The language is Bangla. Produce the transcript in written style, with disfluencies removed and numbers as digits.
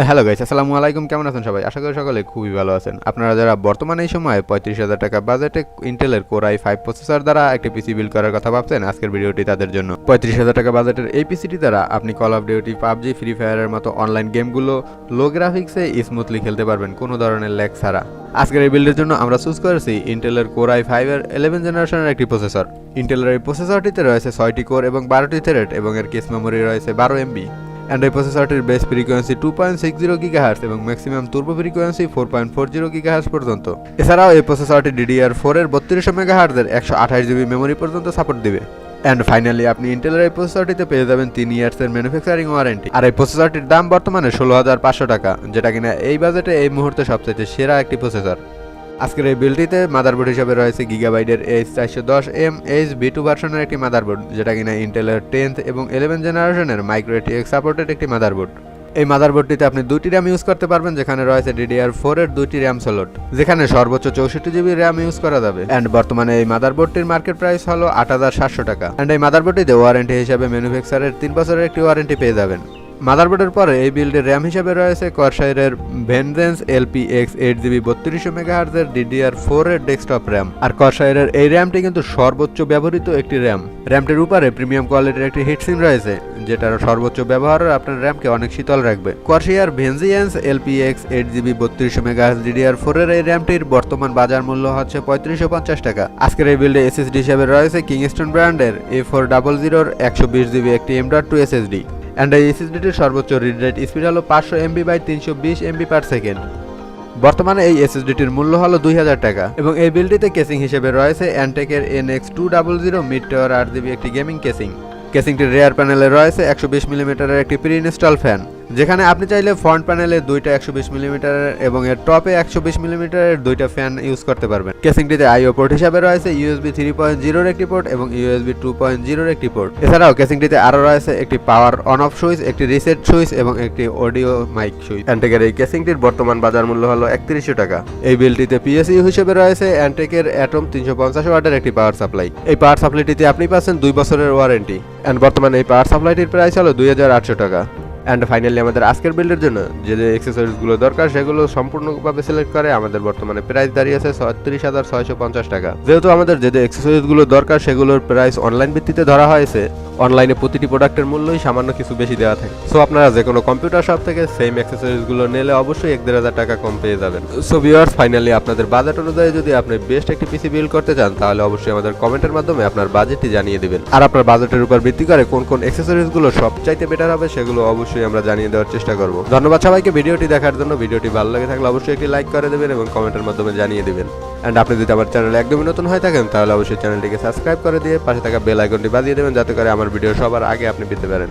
হ্যালো গাইস, আসসালামু আলাইকুম। কেমন আছেন সবাই? আশা করি সকলে খুবই ভালো আছেন। আপনারা যারা বর্তমানে এই সময়ে ৩৫,০০০ টাকা বাজেটে ইন্টেলের কোরাই 5 প্রসেসর দ্বারা একটি পিসি বিল্ড করার কথা ভাবছেন, আজকের ভিডিওটি তাদের জন্য। ৩৫,০০০ টাকা বাজেটের এই পিসিটি দ্বারা আপনি call of duty, PUBG, free ফায়ারের মতো অনলাইন গেমগুলো লো গ্রাফিক্সে স্মুথলি খেলতে পারবেন কোনো ধরনের ল্যাগ ছাড়া। আজকের এই বিল্ডের জন্য আমরা চুজ করেছি ইন্টেলের কোরাই 5 এর 11 জেনারেশনের একটি প্রসেসর। ইন্টেলের এই প্রসেসরটিতে রয়েছে 6টি কোর এবং 12টি থ্রেড এবং এর কেস মেমোরি রয়েছে 12 MB। অ্যান্ড এই প্রসেসরটির বেস ফ্রিকোয়েন্সি 2.60 GHz এবং ম্যাক্সিমাম তুর্বো ফ্রিকোয়েন্সি 4.40 GHz পর্যন্ত। এছাড়াও এই প্রসেসরটি DDR4 এর 3200 MHz এর 128 GB মেমোরি পর্যন্ত সাপোর্ট দিবে। অ্যান্ড ফাইনালি আপনি ইন্টেলের এই প্রসেসরটিতে পেয়ে যাবেন 3 ইয়ার্সের ম্যানুফ্যাকচারিং ওয়ারেন্টি। আর এই প্রসেসরটির দাম বর্তমানে 16,500 টাকা, যেটা কিনা এই বাজেটে এই মুহূর্তে সবচেয়ে সেরা একটি প্রসেসর। আজকের এই বিলটিতে মাদারবোর্ড হিসেবে রয়েছে গিগাবাইটের H410M HB2 ভার্সনের একটি মাদারবোর্ড, যেটা কিনা ইন্টেলের 10th এবং 11 জেনারেশনের মাইক্রো ATX সাপোর্টেড একটি মাদারবোর্ড। এই মাদারবোর্ডটিতে আপনি 2টি র্যাম ইউজ করতে পারবেন, যেখানে রয়েছে DDR4 এর 2টি র্যাম স্লট, যেখানে সর্বোচ্চ 64 GB র্যাম ইউজ করা যাবে। অ্যান্ড বর্তমানে এই মাদারবোর্ডটির মার্কেট প্রাইস হলো 8,700 টাকা। অ্যান্ড এই মাদারবোর্ডটিতে ওয়ারেন্টি হিসাবে ম্যানুফ্যাকচারের 3 বছরের একটি ওয়ারেন্টি পেয়ে যাবেন। মাদারবোর্ডের পরে এই বিল্ডের র্যাম হিসেবে রয়েছে COREi vengeance LPX 8GB 3200 MHz এর DDR4 এর ডেস্কটপ র্যাম। আর COREi এই র্যামটি কিন্তু সর্বোচ্চ ব্যবহৃত একটি র্যাম। র্যামটির উপরে প্রিমিয়াম কোয়ালিটির একটি হিটসিং রয়েছে, যেটার সর্বোচ্চ ব্যবহার আপনার র্যামকে অনেক শীতল রাখবে। COREi vengeance LPX 8GB 3200 MHz DDR4 এর এই র্যামটির বর্তমান বাজার মূল্য হচ্ছে 3550 টাকা। আজকের এই বিল্ডে SSD হিসেবে রয়েছে কিংস্টন ব্র্যান্ডের A400 120GB একটি M.2 SSD। অ্যান্ড এই এসএসডিটির সর্বোচ্চ রিড রাইট স্পিড হলো 500 MB/320 MB/s। বর্তমানে এই এসএসডিটির মূল্য হলো 2000 টাকা। এবং এই বিল্ডটিতে কেসিং হিসেবে রয়েছে অ্যান্টেকের NX200 মিড টাওয়ার 8GB একটি গেমিং কেসিং। কেসিংটির রেয়ার প্যানেলে রয়েছে 120 মিলিমিটারের একটি প্রি ইনস্টল ফ্যান, যেখানে আপনি চাইলে ফ্রন্ট প্যানেলে 2টা 120 মিলিমিটারের এবং এর টপে 120 মিলিমিটারের 2টা ফ্যান ইউজ করতে পারবেন। কেসিংটিতে আইও পোর্ট হিসাবে রয়েছে USB 3.0 এর একটি পোর্ট এবং USB 2.0 এর একটি পোর্ট। এছাড়াও কেসিংটিতে আরও রয়েছে একটি পাওয়ার অন অফ সুইচ, একটি রিসেট সুইচ এবং একটি অডিও মাইক সুইচ। অ্যান্টেকের এই কেসিংটির বর্তমান বাজার মূল্য হলো 3100 টাকা। এই বিলটিতে PSU হিসেবে রয়েছে অ্যান্টেকের অ্যাটম 350 ওয়াটের একটি পাওয়ার সাপ্লাই। এই পাওয়ার সাপ্লাইটিতে আপনি পাচ্ছেন 2 বছরের ওয়ারেন্টি। অ্যান্ড বর্তমানে এই পাওয়ার সাপ্লাইটির প্রাইস হলো 2800 টাকা। অ্যান্ড ফাইনালি আমাদের আজকের বিল্ডের জন্য যে অ্যাক্সেসরিজগুলো দরকার সেগুলো সম্পূর্ণভাবে সিলেক্ট করে আমাদের বর্তমানে প্রাইস দাঁড়িয়েছে 36,650 টাকা। যেহেতু আমাদের যে অ্যাক্সেসরিজগুলো দরকার সেগুলোর প্রাইস অনলাইন ভিত্তিতে ধরা হয়েছে, অনলাইনে প্রতিটি প্রোডাক্টের মূল্যই সামান্য কিছু বেশি দেওয়া থাকে। সো আপনারা যে কোনো কম্পিউটার শপ থেকে সেম অ্যাক্সেসরিজগুলো নিলে অবশ্যই 1,500 টাকা কম পেয়ে যাবেন। সো ভিউয়ার্স, ফাইনালি আপনাদের বাজেট অনুযায়ী যদি আপনি বেস্ট একটি পিসি বিল্ড করতে চান, তাহলে অবশ্যই আমাদের কমেন্টের মাধ্যমে আপনার বাজেটটি জানিয়ে দিবেন। আর আপনার বাজেটের উপর ভিত্তি করে কোন কোন অ্যাক্সেসরিজগুলো সবচাইতে বেটার হবে সেগুলো অবশ্যই আমরা জানিয়ে দেওয়ার চেষ্টা করব। ধন্যবাদ সবাইকে ভিডিওটি দেখার জন্য। ভিডিওটি ভালো লাগে থাকলে অবশ্যই একটি লাইক করে দেবেন এবং কমেন্টের মাধ্যমে জানিয়ে দিবেন। অ্যান্ড আপনি যদি আমার চ্যানেলে একদমই নতুন হয়ে থাকেন, তাহলে অবশ্যই চ্যানেলটিকে সাবস্ক্রাইব করে দিয়ে পাশে থাকা বেল আইকনটি বাজিয়ে দেবেন, যাতে করে আমার ভিডিও সবার আগে আপনি পেতে পারেন।